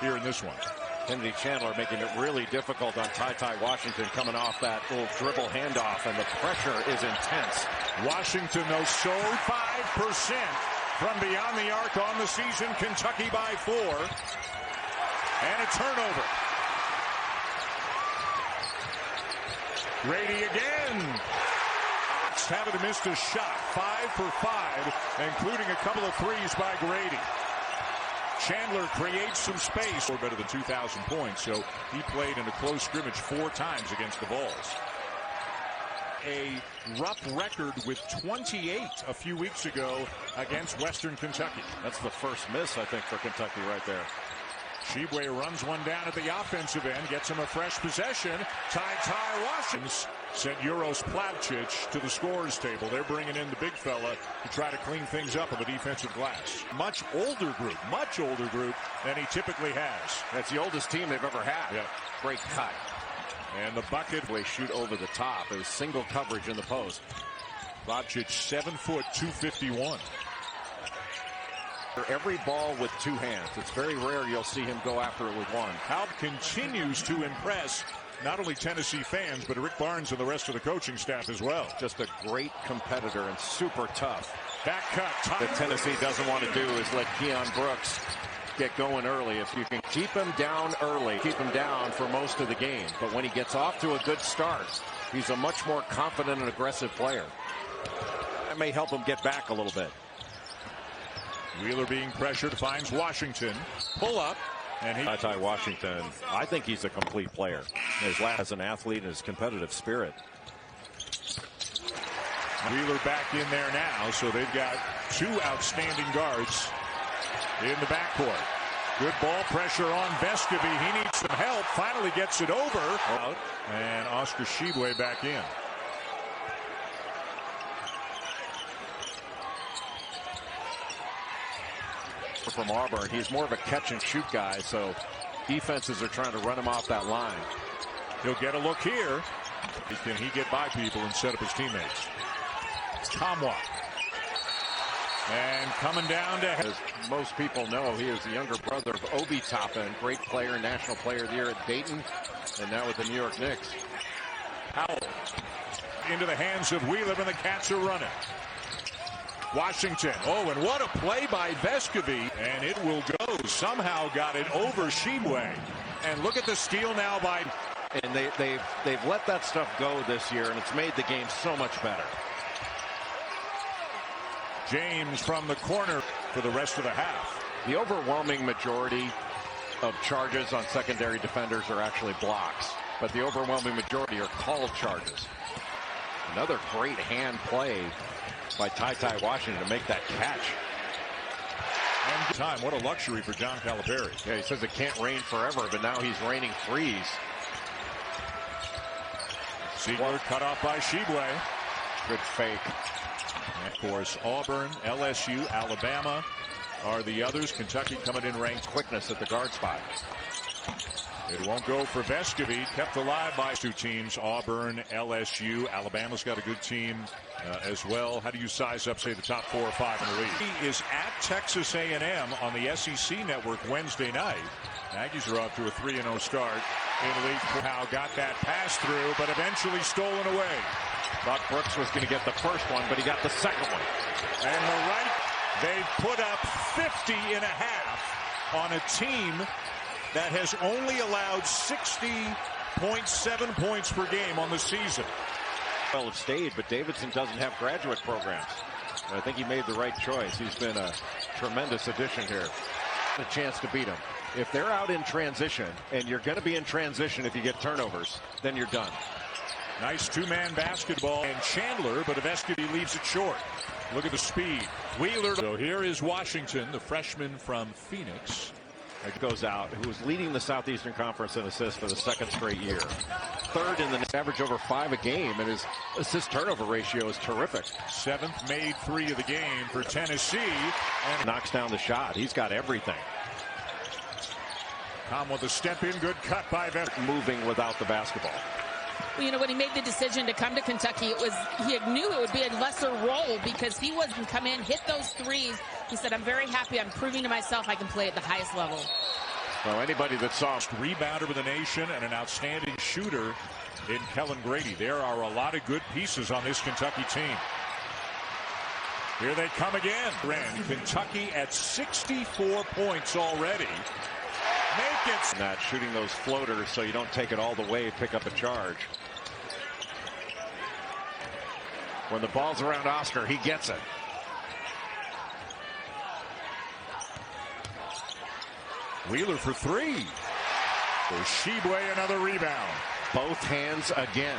here in this one. Kennedy Chandler making it really difficult on Tyty Washington coming off that little dribble handoff, and the pressure is intense. Washington, though, so 5% from beyond the arc on the season. Kentucky by 4. And a turnover. Grady again. Having missed a shot. 5 for 5, including a couple of threes by Grady. Chandler creates some space. Or better than 2,000 points, so he played in a close scrimmage 4 times against the Vols. A rough record with 28 a few weeks ago against Western Kentucky. That's the first miss, I think, for Kentucky right there. Shibwe runs one down at the offensive end, gets him a fresh possession. Tyty Washington sent Uros Plavcic to the scorer's table. They're bringing in the big fella to try to clean things up on the defensive glass. Much older group than he typically has. That's the oldest team they've ever had. Yeah. Great cut. And the bucket. They shoot over the top. It was single coverage in the post. Plavcic, 7 foot, 251. Every ball with 2 hands. It's very rare you'll see him go after it with 1. Halp continues to impress not only Tennessee fans, but Rick Barnes and the rest of the coaching staff as well. Just a great competitor and super tough. Back cut. What Tennessee doesn't want to do is let Keon Brooks get going early. If you can keep him down early, keep him down for most of the game. But when he gets off to a good start, he's a much more confident and aggressive player. That may help him get back a little bit. Wheeler being pressured, finds Washington. Pull up. And Tyty Washington, I think he's a complete player. As an athlete and his competitive spirit. Wheeler back in there now, so they've got 2 outstanding guards in the backcourt. Good ball pressure on Vescovi. He needs some help. Finally gets it over. Out. And Oscar Shibwe back in. From Auburn, he's more of a catch and shoot guy, so defenses are trying to run him off that line. He'll get a look here. Can he get by people and set up his teammates? Kamwa. And coming down to... As most people know, he is the younger brother of Obi Toppin, great player, national player of the year at Dayton, and now with the New York Knicks. Powell into the hands of Wheeler, and the Cats are running. Washington. Oh, and what a play by Vescovi. And it will go. Somehow got it over Shibwe. And look at the steal now by... And they've let that stuff go this year, and it's made the game so much better. James from the corner for the rest of the half. The overwhelming majority of charges on secondary defenders are actually blocks, but the overwhelming majority are called charges. Another great hand play by Tyty Washington to make that catch. And time, what a luxury for John Calipari. Yeah, he says it can't rain forever, but now he's raining threes. Siegler cut off by Shibwe. Good fake. And of course, Auburn, LSU, Alabama are the others. Kentucky coming in ranked. Quickness at the guard spot. It won't go for Vescovi. Kept alive by 2 teams, Auburn, LSU. Alabama's got a good team as well. How do you size up, say, the top 4 or 5 in the league? He is at Texas A&M on the SEC Network Wednesday night. Aggies are off to a 3-0 start in the league. Howe got that pass through, but eventually stolen away. Thought Brooks was going to get the first one, but he got the second one. And the right, they've put up 50 and a half on a team that has only allowed 60.7 points per game on the season. Well, have stayed, but Davidson doesn't have graduate programs. And I think he made the right choice. He's been a tremendous addition here. A chance to beat him. If they're out in transition, and you're going to be in transition if you get turnovers, then you're done. Nice 2-man basketball. And Chandler, but Vescovi leaves it short. Look at the speed. Wheeler. So here is Washington, the freshman from Phoenix. It goes out, who was leading the Southeastern Conference in assists for the 2nd straight year. 3rd in the average over 5 a game, and his assist turnover ratio is terrific. 7th made 3 of the game for Tennessee. And knocks down the shot. He's got everything. Tom with a step in, good cut by Vescovi. Moving without the basketball. Well, you know, when he made the decision to come to Kentucky, he knew it would be a lesser role because he wasn't come in, hit those threes. He said, I'm very happy. I'm proving to myself I can play at the highest level. Well, anybody that saw rebounder with the nation and an outstanding shooter in Kellen Grady. There are a lot of good pieces on this Kentucky team. Here they come again. Kentucky at 64 points already. Make it. Not shooting those floaters so you don't take it all the way, pick up a charge. When the ball's around Oscar, he gets it. Wheeler for three. Shibwe another rebound. Both hands again.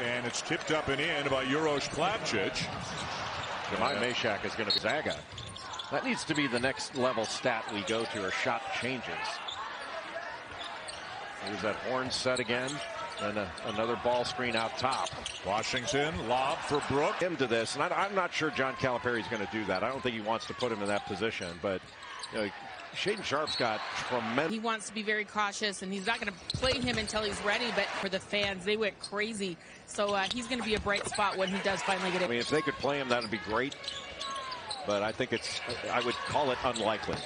And it's tipped up and in by Uroš Plavšić. Jemai Mashak is going to Zaga. That needs to be the next level stat we go to, or shot changes. Here's that horn set again. And another ball screen out top. Washington, lob for Brook. Into this, and I'm not sure John Calipari is going to do that. I don't think he wants to put him in that position, but you know, Shaedon Sharp's got tremendous. He wants to be very cautious, and he's not going to play him until he's ready. But for the fans, they went crazy. So he's going to be a bright spot when he does finally get it. I mean, if they could play him, that would be great. But I think I would call it unlikely.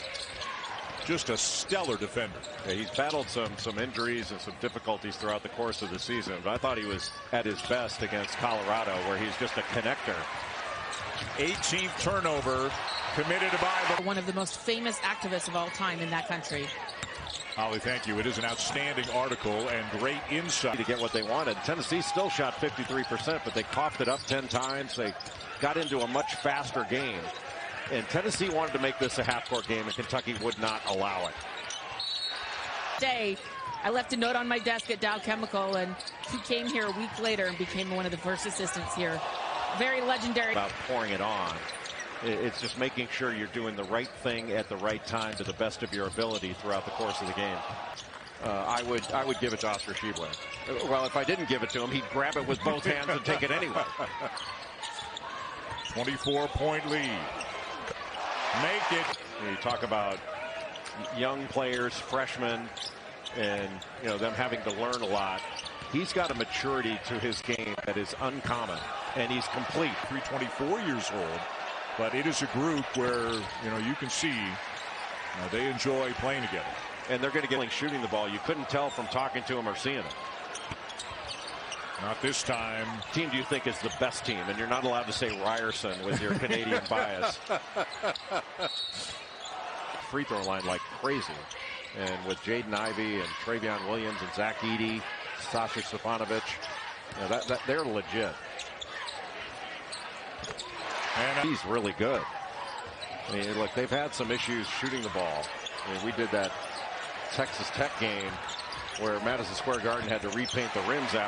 Just a stellar defender. Yeah, he's battled some injuries and some difficulties throughout the course of the season, but I thought he was at his best against Colorado, where he's just a connector. 18th turnover committed by one of the most famous activists of all time in that country. Holly, thank you. It is an outstanding article and great insight. To get what they wanted. Tennessee still shot 53%, but they coughed it up 10 times. They got into a much faster game. And Tennessee wanted to make this a half-court game, and Kentucky would not allow it. I left a note on my desk at Dow Chemical, and he came here a week later and became one of the first assistants here. Very legendary. About pouring it on. It's just making sure you're doing the right thing at the right time to the best of your ability throughout the course of the game. I would give it to Oscar Shibwe. Well, if I didn't give it to him, he'd grab it with both hands and take it anyway. 24-point lead. Make it. You talk about young players, freshmen, and you know them having to learn a lot. He's got a maturity to his game that is uncommon, and he's complete. 24 years old, but it is a group where you can see they enjoy playing together. And they're going to get shooting the ball. You couldn't tell from talking to him or seeing it. Not this time. Team do you think is the best team? And you're not allowed to say Ryerson with your Canadian bias. Free throw line like crazy. And with Jaden Ivey and Travion Williams and Zach Edey, Sasha Stefanovic, they're legit. And he's really good. I mean, look, they've had some issues shooting the ball. I mean, we did that Texas Tech game where Madison Square Garden had to repaint the rims after.